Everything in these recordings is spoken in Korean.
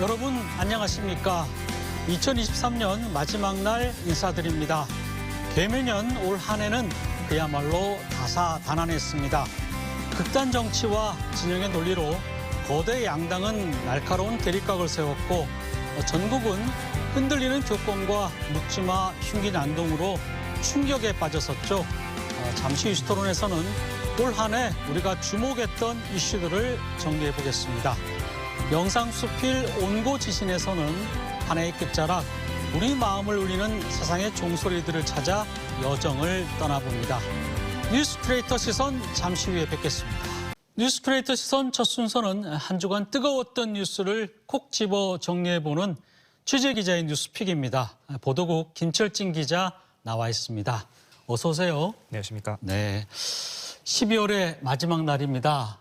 여러분 안녕하십니까? 2023년 마지막 날 인사드립니다. 개묘년 올 한 해는 그야말로 다사다난했습니다. 극단 정치와 진영의 논리로 거대 양당은 날카로운 대립각을 세웠고 전국은 흔들리는 교권과 묻지마 흉기 난동으로 충격에 빠졌었죠. 잠시 이슈토론에서는 올 한 해 우리가 주목했던 이슈들을 정리해 보겠습니다. 영상수필 온고지신에서는 한 해의 끝자락 우리 마음을 울리는 세상의 종소리들을 찾아 여정을 떠나봅니다. 뉴스크리에이터 시선 잠시 후에 뵙겠습니다. 뉴스크리에이터 시선 첫 순서는 한 주간 뜨거웠던 뉴스를 콕 집어 정리해보는 취재기자의 뉴스픽입니다. 보도국 김철진 기자 나와 있습니다. 어서 오세요. 안녕하십니까. 네, 12월의 마지막 날입니다.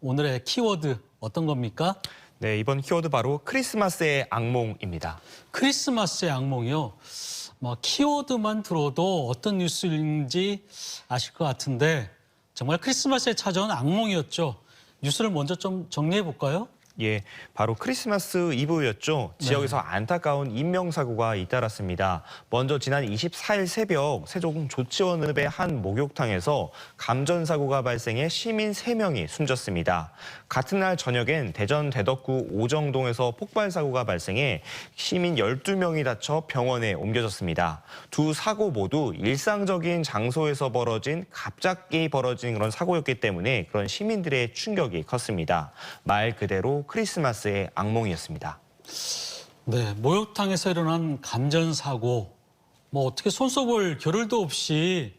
오늘의 키워드 어떤 겁니까? 네, 이번 키워드 바로 크리스마스의 악몽입니다. 크리스마스의 악몽이요. 키워드만 들어도 어떤 뉴스인지 아실 것 같은데 정말 크리스마스에 찾아온 악몽이었죠. 뉴스를 먼저 좀 정리해 볼까요? 예, 바로 크리스마스 이브였죠. 지역에서 안타까운 인명사고가 잇따랐습니다. 먼저 지난 24일 새벽 세종 조치원읍의 한 목욕탕에서 감전사고가 발생해 시민 3명이 숨졌습니다. 같은 날 저녁엔 대전 대덕구 오정동에서 폭발사고가 발생해 시민 12명이 다쳐 병원에 옮겨졌습니다. 두 사고 모두 일상적인 장소에서 갑자기 벌어진 그런 사고였기 때문에 그런 시민들의 충격이 컸습니다. 말 그대로 크리스마스의 악몽이었습니다. 네, 목욕탕에서 일어난 감전사고. 어떻게 손써볼 겨를도 없이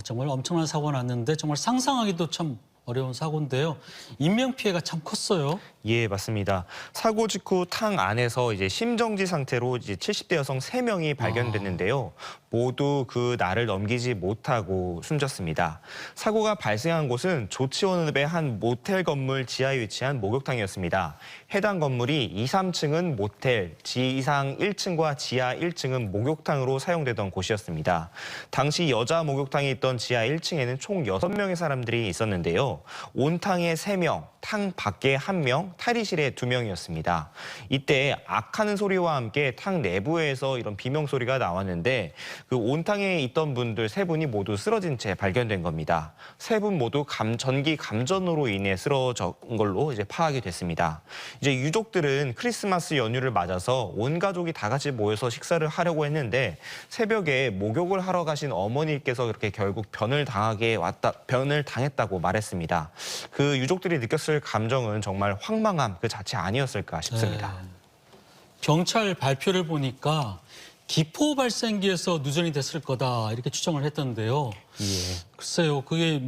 정말 엄청난 사고가 났는데 정말 상상하기도 참 어려운 사고인데요. 인명피해가 참 컸어요. 예, 맞습니다. 사고 직후 탕 안에서 심정지 상태로 70대 여성 3명이 발견됐는데요. 모두 그 날을 넘기지 못하고 숨졌습니다. 사고가 발생한 곳은 조치원읍의 한 모텔 건물 지하에 위치한 목욕탕이었습니다. 해당 건물이 2, 3층은 모텔, 지상 1층과 지하 1층은 목욕탕으로 사용되던 곳이었습니다. 당시 여자 목욕탕에 있던 지하 1층에는 총 6명의 사람들이 있었는데요. 온탕에 3명, 탕 밖에 1명, 탈의실에 2명이었습니다. 이때 악하는 소리와 함께 탕 내부에서 이런 비명 소리가 나왔는데 그 온탕에 있던 분들 3분이 모두 쓰러진 채 발견된 겁니다. 3분 모두 전기 감전으로 인해 쓰러진 걸로 파악이 됐습니다. 유족들은 크리스마스 연휴를 맞아서 온 가족이 다 같이 모여서 식사를 하려고 했는데 새벽에 목욕을 하러 가신 어머니께서 그렇게 결국 변을 당했다고 말했습니다. 그 유족들이 느꼈을 감정은 정말 황망함 그 자체 아니었을까 싶습니다. 네. 경찰 발표를 보니까 기포 발생기에서 누전이 됐을 거다 이렇게 추정을 했던데요. 예. 글쎄요, 그게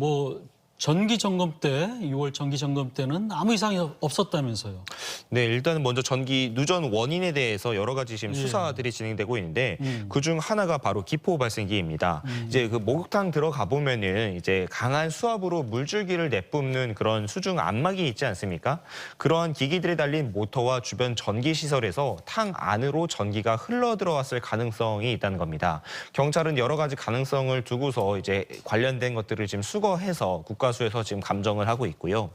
전기 점검 때, 6월 전기 점검 때는 아무 이상이 없었다면서요. 네, 일단은 먼저 전기 누전 원인에 대해서 여러 가지 지금 수사들이 진행되고 있는데 그중 하나가 바로 기포 발생기입니다. 그 목욕탕 들어가 보면은 강한 수압으로 물줄기를 내뿜는 그런 수중 안막이 있지 않습니까? 그러한 기기들이 달린 모터와 주변 전기 시설에서 탕 안으로 전기가 흘러 들어왔을 가능성이 있다는 겁니다. 경찰은 여러 가지 가능성을 두고서 관련된 것들을 지금 수거해서 국가수에서 지금 감정을 하고 있고요.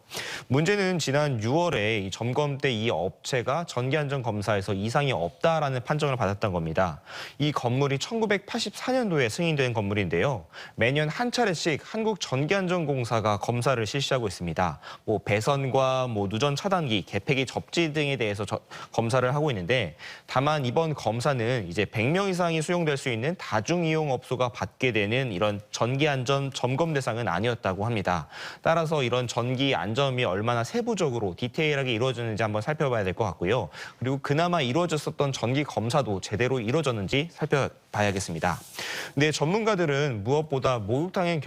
문제는 지난 6월에 점검 때 이 업체가 전기안전검사에서 이상이 없다라는 판정을 받았던 겁니다. 이 건물이 1984년도에 승인된 건물인데요. 매년 한 차례씩 한국전기안전공사가 검사를 실시하고 있습니다. 배선과 누전 차단기, 개폐기 접지 등에 대해서 검사를 하고 있는데 다만 이번 검사는 100명 이상이 수용될 수 있는 다중이용업소가 받게 되는 이런 전기안전 점검 대상은 아니었다고 합니다. 따라서 이런 전기 안전이 얼마나 세부적으로 디테일하게 이루어졌는지 한번 살펴봐야 될 것 같고요. 그리고 그나마 이루어졌었던 전기 검사도 제대로 이루어졌는지 살펴봐야겠습니다. 근데 전문가들은 무엇보다 목욕탕의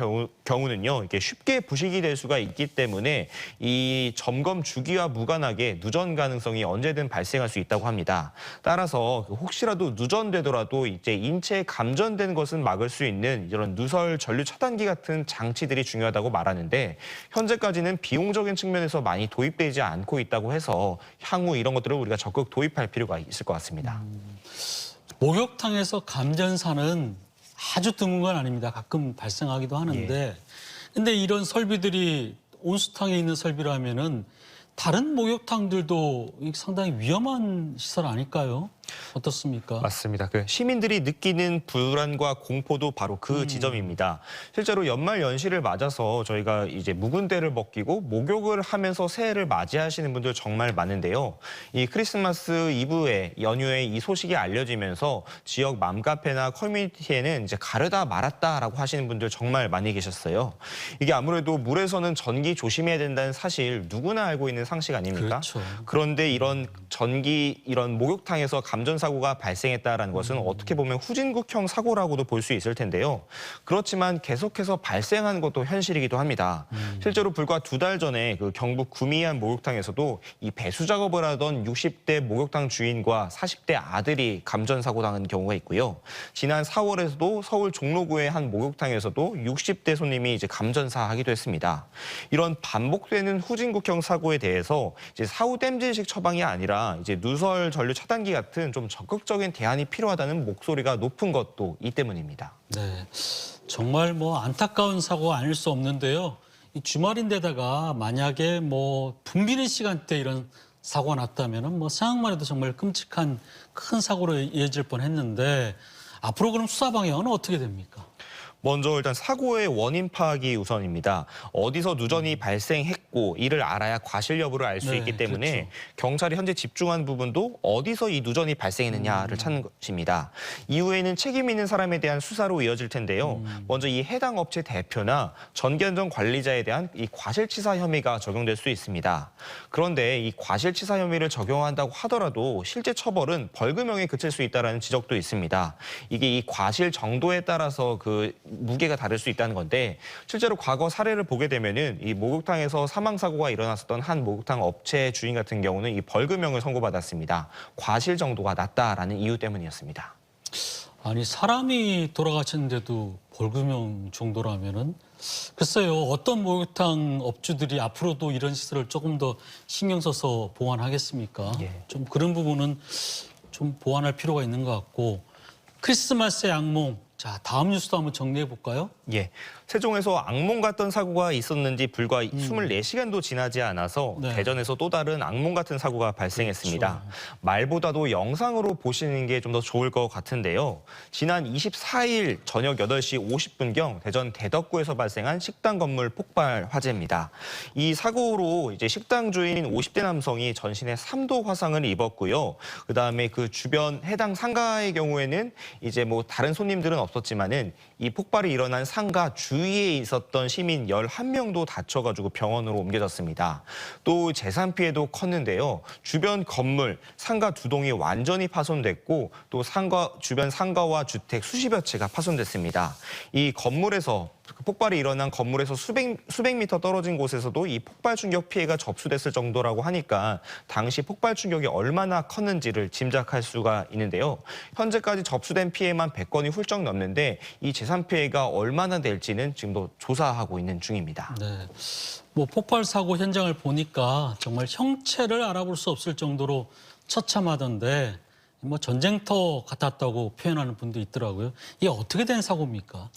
경우는요, 이게 쉽게 부식이 될 수가 있기 때문에 이 점검 주기와 무관하게 누전 가능성이 언제든 발생할 수 있다고 합니다. 따라서 혹시라도 누전되더라도 인체에 감전된 것은 막을 수 있는 이런 누설 전류 차단기 같은 장치들이 중요하다고 말하는데 현재까지는 비용적인 측면에서 많이 도입되지 않고 있다고 해서 향후 이런 것들을 우리가 적극 도입할 필요가 있을 것 같습니다. 목욕탕에서 감전사는 아주 드문 건 아닙니다. 가끔 발생하기도 하는데 근데 이런 설비들이 온수탕에 있는 설비라면은 다른 목욕탕들도 상당히 위험한 시설 아닐까요? 어떻습니까? 맞습니다. 그 시민들이 느끼는 불안과 공포도 바로 그 지점입니다. 실제로 연말 연시를 맞아서 저희가 이제 묵은 때를 벗기고 목욕을 하면서 새해를 맞이하시는 분들 정말 많은데요. 이 크리스마스 이브에 연휴에 이 소식이 알려지면서 지역 맘카페나 커뮤니티에는 이제 가르다 말았다라고 하시는 분들 정말 많이 계셨어요. 이게 아무래도 물에서는 전기 조심해야 된다는 사실 누구나 알고 있는 상식 아닙니까? 그렇죠. 그런데 이런 이런 목욕탕에서 감전 사고가 발생했다라는 것은 어떻게 보면 후진국형 사고라고도 볼 수 있을 텐데요. 그렇지만 계속해서 발생하는 것도 현실이기도 합니다. 실제로 불과 2달 전에 그 경북 구미안 목욕탕에서도 이 배수 작업을 하던 60대 목욕탕 주인과 40대 아들이 감전 사고 당한 경우가 있고요. 지난 4월에서도 서울 종로구의 한 목욕탕에서도 60대 손님이 이제 감전사하기도 했습니다. 이런 반복되는 후진국형 사고에 대해서 이제 사후 땜질식 처방이 아니라 이제 누설 전류 차단기 같은 좀 적극적인 대안이 필요하다는 목소리가 높은 것도 이 때문입니다. 네, 정말 뭐 안타까운 사고가 아닐 수 없는데요. 이 주말인데다가 만약에 뭐 붐비는 시간대 이런 사고가 났다면은 뭐 생각만 해도 정말 끔찍한 큰 사고로 이어질 뻔했는데 앞으로 그럼 수사 방향은 어떻게 됩니까? 먼저 일단 사고의 원인 파악이 우선입니다. 어디서 누전이 발생했고 이를 알아야 과실 여부를 알 수 네, 있기 때문에 그렇죠. 경찰이 현재 집중한 부분도 어디서 이 누전이 발생했느냐를 찾는 것입니다. 이후에는 책임 있는 사람에 대한 수사로 이어질 텐데요. 먼저 이 해당 업체 대표나 전기안전 관리자에 대한 이 과실치사 혐의가 적용될 수 있습니다. 그런데 이 과실치사 혐의를 적용한다고 하더라도 실제 처벌은 벌금형에 그칠 수 있다는 지적도 있습니다. 이게 이 과실 정도에 따라서 그 무게가 다를 수 있다는 건데 실제로 과거 사례를 보게 되면은 이 목욕탕에서 사망 사고가 일어났었던 한 목욕탕 업체 주인 같은 경우는 이 벌금형을 선고받았습니다. 과실 정도가 낮다라는 이유 때문이었습니다. 아니 사람이 돌아가셨는데도 벌금형 정도라면은 글쎄요 어떤 목욕탕 업주들이 앞으로도 이런 시설을 조금 더 신경 써서 보완하겠습니까? 예. 좀 그런 부분은 좀 보완할 필요가 있는 것 같고 크리스마스의 악몽. 자, 다음 뉴스도 한번 정리해 볼까요? 예, 세종에서 악몽 같던 사고가 있었는지 불과 24시간도 지나지 않아서 네. 대전에서 또 다른 악몽 같은 사고가 발생했습니다. 말보다도 영상으로 보시는 게 좀 더 좋을 것 같은데요. 지난 24일 저녁 8시 50분경 대전 대덕구에서 발생한 식당 건물 폭발 화재입니다. 이 사고로 이제 식당 주인 50대 남성이 전신에 3도 화상을 입었고요. 그다음에 그 주변 해당 상가의 경우에는 이제 뭐 다른 손님들은 없었지만은 이 폭발이 일어난 상가 주위에 있었던 시민 11명도 다쳐가지고 병원으로 옮겨졌습니다. 또 재산 피해도 컸는데요. 주변 건물, 상가 2동이 완전히 파손됐고 또 주변 상가와 주택 수십여 채가 파손됐습니다. 이 건물에서 폭발이 일어난 건물에서 수백 미터 떨어진 곳에서도 이 폭발 충격 피해가 접수됐을 정도라고 하니까 당시 폭발 충격이 얼마나 컸는지를 짐작할 수가 있는데요. 현재까지 접수된 피해만 100건이 훌쩍 넘는데 이 재산 피해가 얼마나 될지는 지금도 조사하고 있는 중입니다. 네. 뭐 폭발 사고 현장을 보니까 정말 형체를 알아볼 수 없을 정도로 처참하던데 뭐 전쟁터 같았다고 표현하는 분도 있더라고요. 이게 어떻게 된 사고입니까?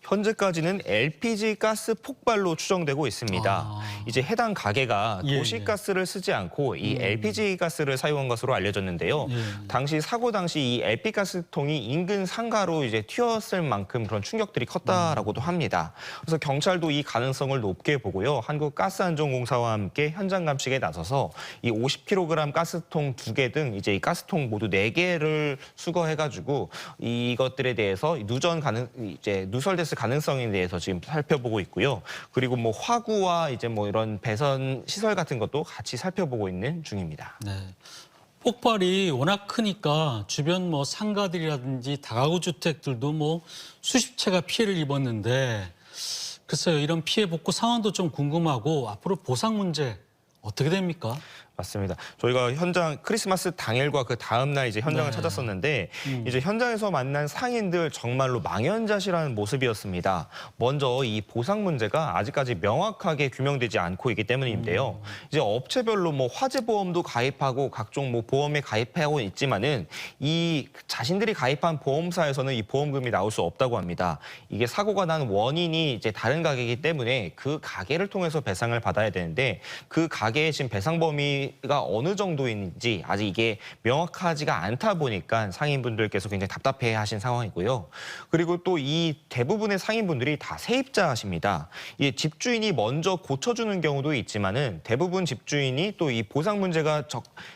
현재까지는 LPG 가스 폭발로 추정되고 있습니다. 이제 해당 가게가 예, 도시가스를 쓰지 않고 이 LPG 가스를 사용한 것으로 알려졌는데요. 당시 사고 당시 이 LP 가스통이 인근 상가로 이제 튀었을 만큼 그런 충격들이 컸다라고도 합니다. 그래서 경찰도 이 가능성을 높게 보고요. 한국가스안전공사와 함께 현장 감식에 나서서 이 50kg 가스통 2개 등 이제 이 가스통 모두 4개를 수거해가지고 이것들에 대해서 누설됐을 가능성에 대해서 지금 살펴보고 있고요. 그리고 뭐 화구와 이제 뭐 이런 배선 시설 같은 것도 같이 살펴보고 있는 중입니다. 네. 폭발이 워낙 크니까 주변 뭐 상가들이라든지 다가구 주택들도 뭐 수십 채가 피해를 입었는데 글쎄요 이런 피해 복구 상황도 좀 궁금하고 앞으로 보상 문제 어떻게 됩니까? 맞습니다. 저희가 현장 크리스마스 당일과 그 다음 날 이제 현장을 네. 찾았었는데 이제 현장에서 만난 상인들 정말로 망연자실한 모습이었습니다. 먼저 이 보상 문제가 아직까지 명확하게 규명되지 않고 있기 때문인데요. 이제 업체별로 뭐 화재 보험도 가입하고 각종 뭐 보험에 가입하고 있지만은 이 자신들이 가입한 보험사에서는 이 보험금이 나올 수 없다고 합니다. 이게 사고가 난 원인이 이제 다른 가게이기 때문에 그 가게를 통해서 배상을 받아야 되는데 그 가게의 지금 배상 범위가 어느 정도인지 아직 이게 명확하지가 않다 보니까 상인분들께서 굉장히 답답해하신 상황이고요. 그리고 또 이 대부분의 상인분들이 다 세입자십니다. 이 집주인이 먼저 고쳐주는 경우도 있지만은 대부분 집주인이 또 이 보상 문제가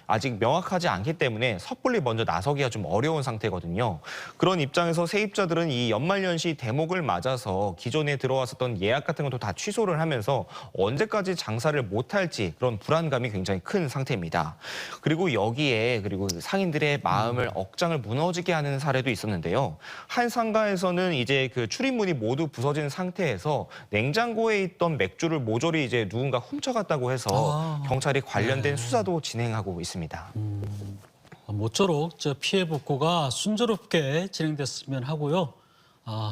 아직 명확하지 않기 때문에 섣불리 먼저 나서기가 좀 어려운 상태거든요. 그런 입장에서 세입자들은 이 연말연시 대목을 맞아서 기존에 들어왔었던 예약 같은 것도 다 취소를 하면서 언제까지 장사를 못할지 그런 불안감이 굉장히 큰 상태입니다. 그리고 여기에 상인들의 마음을 억장을 무너지게 하는 사례도 있었는데요. 한 상가에서는 이제 그 출입문이 모두 부서진 상태에서 냉장고에 있던 맥주를 모조리 이제 누군가 훔쳐갔다고 해서 경찰이 관련된 수사도 진행하고 있습니다. 모쪼록 저 피해 복구가 순조롭게 진행됐으면 하고요.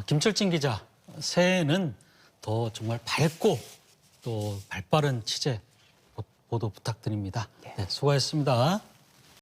김철진 기자, 새해에는 더 정말 밝고 또 발빠른 취재 보도 부탁드립니다. 네, 수고하셨습니다.